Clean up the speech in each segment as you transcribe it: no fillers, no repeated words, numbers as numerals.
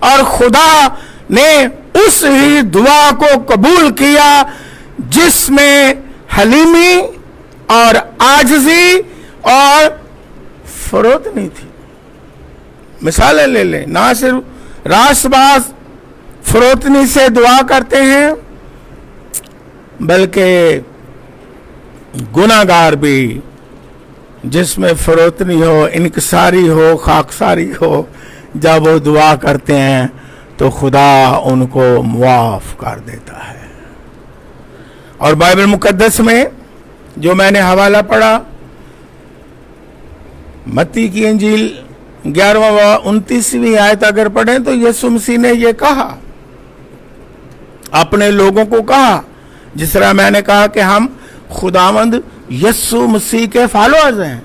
اور خدا نے اس ہی دعا کو قبول کیا جس میں حلیمی اور عاجزی اور فروتنی تھی. مثالیں لے لیں، نہ صرف راست باز فروتنی سے دعا کرتے ہیں بلکہ گناہگار بھی جس میں فروتنی ہو، انکساری ہو، خاکساری ہو، جب وہ دعا کرتے ہیں تو خدا ان کو معاف کر دیتا ہے. اور بائبل مقدس میں جو میں نے حوالہ پڑھا، متی کی انجیل 11-29 آیت اگر پڑھیں تو یسوع مسیح نے یہ کہا، اپنے لوگوں کو کہا، جس طرح میں نے کہا کہ ہم خداوند یسوع مسیح کے فالوورز ہیں.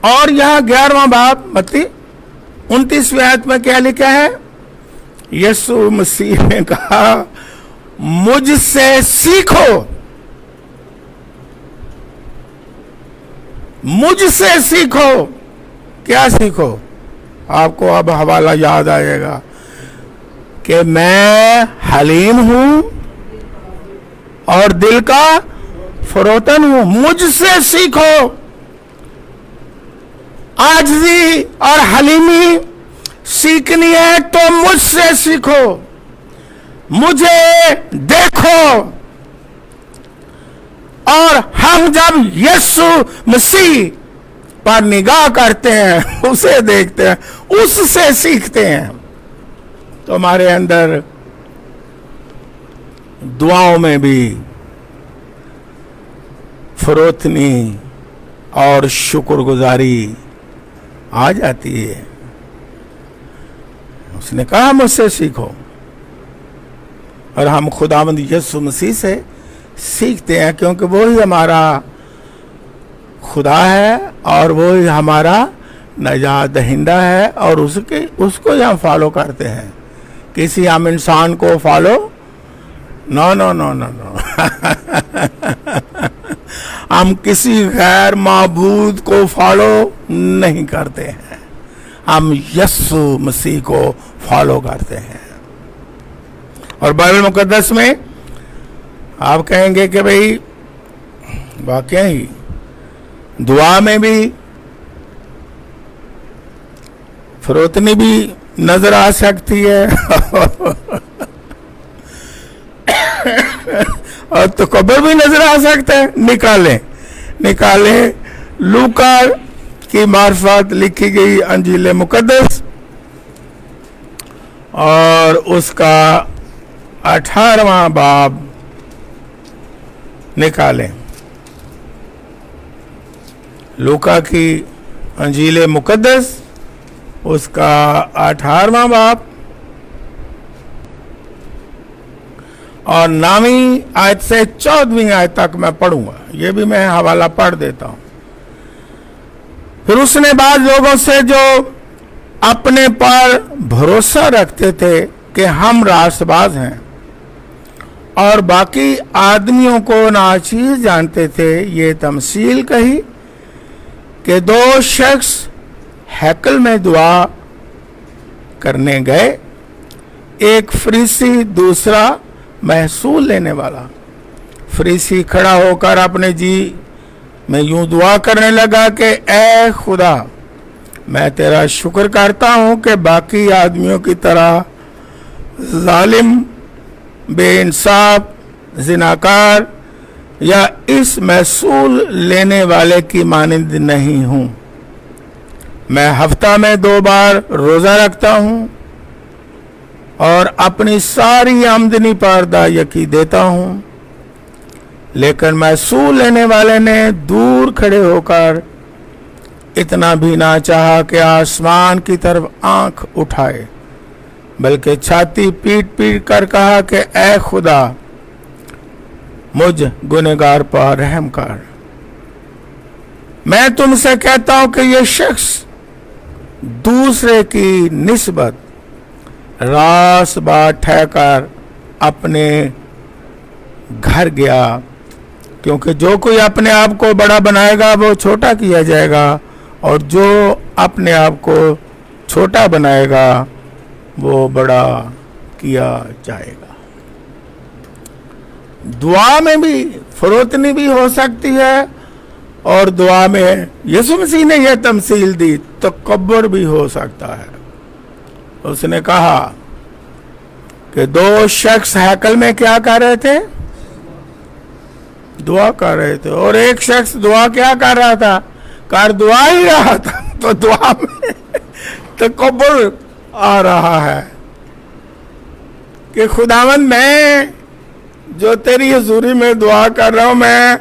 اور یہاں 11واں باب متی 29 آیت میں کیا لکھا ہے؟ یسوع مسیح نے کہا مجھ سے سیکھو، مجھ سے سیکھو. کیا سیکھو؟ آپ کو اب حوالہ یاد آئے گا کہ میں حلیم ہوں اور دل کا فروتن ہوں. مجھ سے سیکھو. عاجزی اور حلیمی سیکھنی ہے تو مجھ سے سیکھو، مجھے دیکھو. اور ہم جب یسوع مسیح پر نگاہ کرتے ہیں، اسے دیکھتے ہیں، اس سے سیکھتے ہیں، تو ہمارے اندر دعاؤں میں بھی فروتنی اور شکر گزاری آ جاتی ہے. اس نے کہا مجھ سے سیکھو، اور ہم خداوند یسوع مسیح سے سیکھتے ہیں کیونکہ وہی ہمارا خدا ہے اور وہی ہمارا نجات دہندہ ہے، اور اس کو ہی ہم فالو کرتے ہیں. کسی ہم انسان کو فالو نو نو نو نو نو ہم کسی غیر معبود کو فالو نہیں کرتے ہیں، ہم یسوع مسیح کو فالو کرتے ہیں. اور بائبل مقدس میں آپ کہیں گے کہ بھئی واقعی دعا میں بھی فروتنی بھی نظر آ سکتی ہے اور تکبر بھی نظر آ سکتا ہے. نکالیں لوکا کی معرفت لکھی گئی انجیل مقدس اور اس کا 18واں باب نکالیں. لوکا کی انجیل مقدس اس کا 18واں باب اور 9ویں آیت سے 14ویں آیت تک میں پڑھوں گا. یہ بھی میں حوالہ پڑھ دیتا ہوں. پھر اس نے بعض لوگوں سے جو اپنے پر بھروسہ رکھتے تھے کہ ہم راست باز ہیں اور باقی آدمیوں کو ناچیز جانتے تھے، یہ تمثیل کہی کہ 2 شخص ہیکل میں دعا کرنے گئے، ایک فریسی دوسرا محصول لینے والا. فریسی کھڑا ہو کر اپنے جی میں یوں دعا کرنے لگا کہ اے خدا، میں تیرا شکر کرتا ہوں کہ باقی آدمیوں کی طرح ظالم، بے انصاف، زناکار یا اس محصول لینے والے کی مانند نہیں ہوں. میں ہفتہ میں 2 بار روزہ رکھتا ہوں اور اپنی ساری آمدنی پر دایقی دیتا ہوں. لیکن محصول لینے والے نے دور کھڑے ہو کر اتنا بھی نہ چاہا کہ آسمان کی طرف آنکھ اٹھائے، بلکہ چھاتی پیٹ پیٹ کر کہا کہ اے خدا، مجھ گنہگار پر رحم کر. میں تم سے کہتا ہوں کہ یہ شخص دوسرے کی نسبت راست بات ٹھہ کر اپنے گھر گیا، کیونکہ جو کوئی اپنے آپ کو بڑا بنائے گا وہ چھوٹا کیا جائے گا، اور جو اپنے آپ کو چھوٹا بنائے گا وہ بڑا کیا جائے گا۔ دعا میں بھی فروتنی بھی ہو سکتی ہے، اور دعا میں یسوع مسیح نے یہ تمثیل دی، تکبر بھی ہو سکتا ہے۔ اس نے کہا کہ دو شخص ہیکل میں کیا کر رہے تھے؟ دعا کر رہے تھے، اور ایک شخص دعا کیا کر رہا تھا؟ دعا ہی رہا تھا، تو دعا میں تکبر آ رہا ہے کہ خداوند میں جو تیری حضوری میں دعا کر رہا ہوں، میں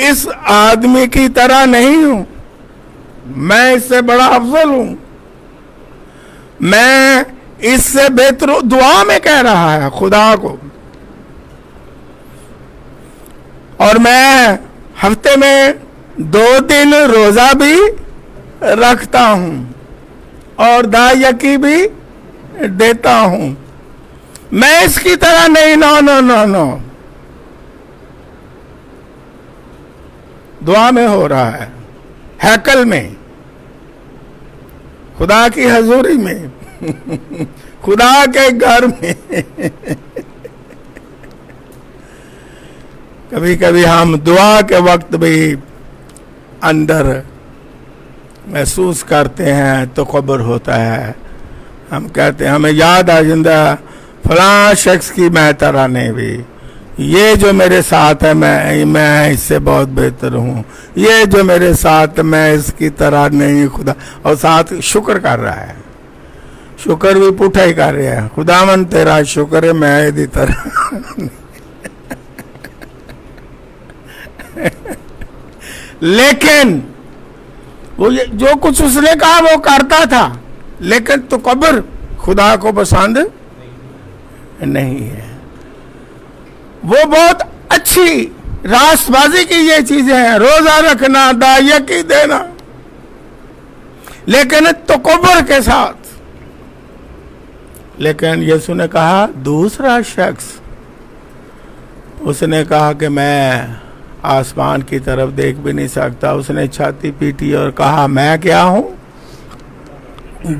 اس آدمی کی طرح نہیں ہوں، میں اس سے بڑا افضل ہوں، میں اس سے بہتر ہوں۔ دعا میں کہہ رہا ہے خدا کو، اور میں ہفتے میں 2 دن روزہ بھی رکھتا ہوں اور دایکی بھی دیتا ہوں، میں اس کی طرح نہیں۔ نو نو نو نو، دعا میں ہو رہا ہے، ہیکل میں، خدا کی حضوری میں، خدا کے گھر میں۔ کبھی کبھی ہم دعا کے وقت بھی اندر محسوس کرتے ہیں تکبر ہوتا ہے، ہم کہتے ہیں، ہمیں یاد آ جاتا ہے فلاں شخص کی میں طرح نہیں بھی، یہ جو میرے ساتھ ہے میں اس سے بہت بہتر ہوں، یہ جو میرے ساتھ میں اس کی طرح نہیں۔ خدا اور ساتھ شکر کر رہا ہے، شکر بھی پوٹھا ہی کر رہا ہے، خداوند تیرا شکر ہے میں ایدی طرح۔ لیکن وہ جو کچھ اس نے کہا وہ کرتا تھا، لیکن تکبر خدا کو پسند نہیں ہے۔ وہ بہت اچھی راست بازی کی یہ چیزیں ہیں، روزہ رکھنا، دایکی دینا، لیکن تکبر کے ساتھ۔ لیکن یسوع نے کہا دوسرا شخص، اس نے کہا کہ میں آسمان کی طرف دیکھ بھی نہیں سکتا، اس نے چھاتی پیٹی اور کہا میں کیا ہوں؟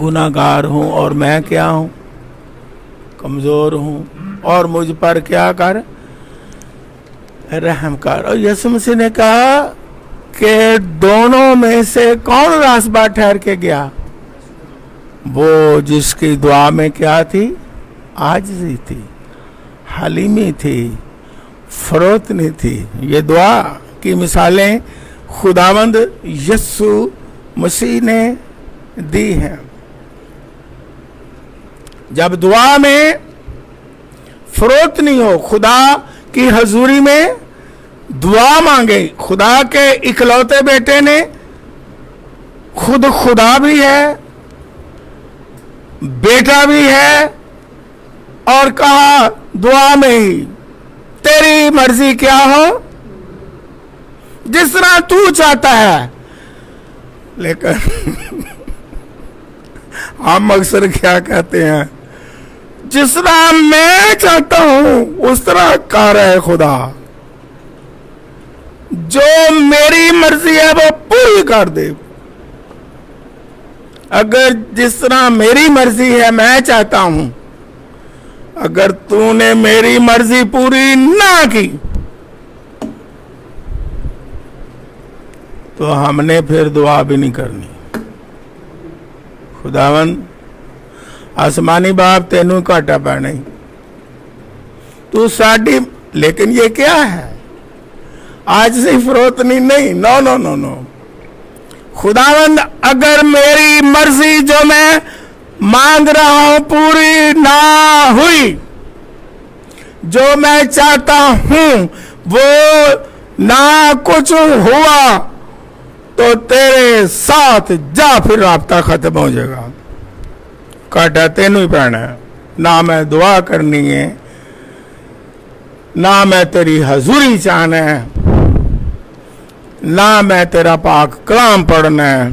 گناہگار ہوں، اور میں کیا ہوں؟ کمزور ہوں، اور مجھ پر کیا کر؟ رحم کر۔ اور یسوع مسیح نے کہا کہ دونوں میں سے کون راستہ ٹھہر کے گیا؟ وہ جس کی دعا میں کیا تھی؟ عاجزی تھی، حلیمی تھی، فروتنی تھی۔ یہ دعا کی مثالیں خداوند یسوع مسیح نے دی ہیں۔ جب دعا میں فروتنی ہو، خدا کی حضوری میں دعا مانگے، خدا کے اکلوتے بیٹے نے خود خدا بھی ہے، بیٹا بھی ہے، اور کہا دعا میں ہی تیری مرضی کیا ہو، جس طرح تو چاہتا ہے۔ لیکن ہم اکثر کیا کہتے ہیں؟ جس طرح میں چاہتا ہوں اس طرح کر رہا ہے خدا، جو میری مرضی ہے وہ پوری کر دے۔ اگر جس طرح میری مرضی ہے میں چاہتا ہوں، اگر تو نے میری مرضی پوری نہ کی تو ہم نے پھر دعا بھی نہیں کرنی۔ خداوند آسمانی باپ تینوں گھاٹا پہ نہیں، تو ساڈی، لیکن یہ کیا ہے؟ آج سے فروتنی نہیں، نو نو نو نو۔ خداوند اگر میری مرضی جو میں مانگ رہا ہوں پوری نہ ہوئی، جو میں چاہتا ہوں وہ نہ کچھ ہوا، تو تیرے ساتھ جا پھر رابطہ ختم ہو جائے گا، کاٹا تینوں ہی پہنا ہے، نہ میں دعا کرنی ہے، نہ میں تیری حضوری چاہنا ہے، نہ میں تیرا پاک کلام پڑھنا ہے،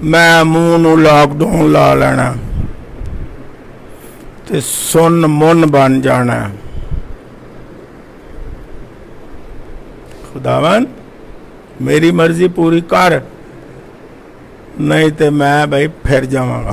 میں منہ نو لاک ڈاؤن لا لینا تے سن من بن جانا۔ خداوند میری مرضی پوری کر، نہیں تے میں بھائی پھر جاواں گا۔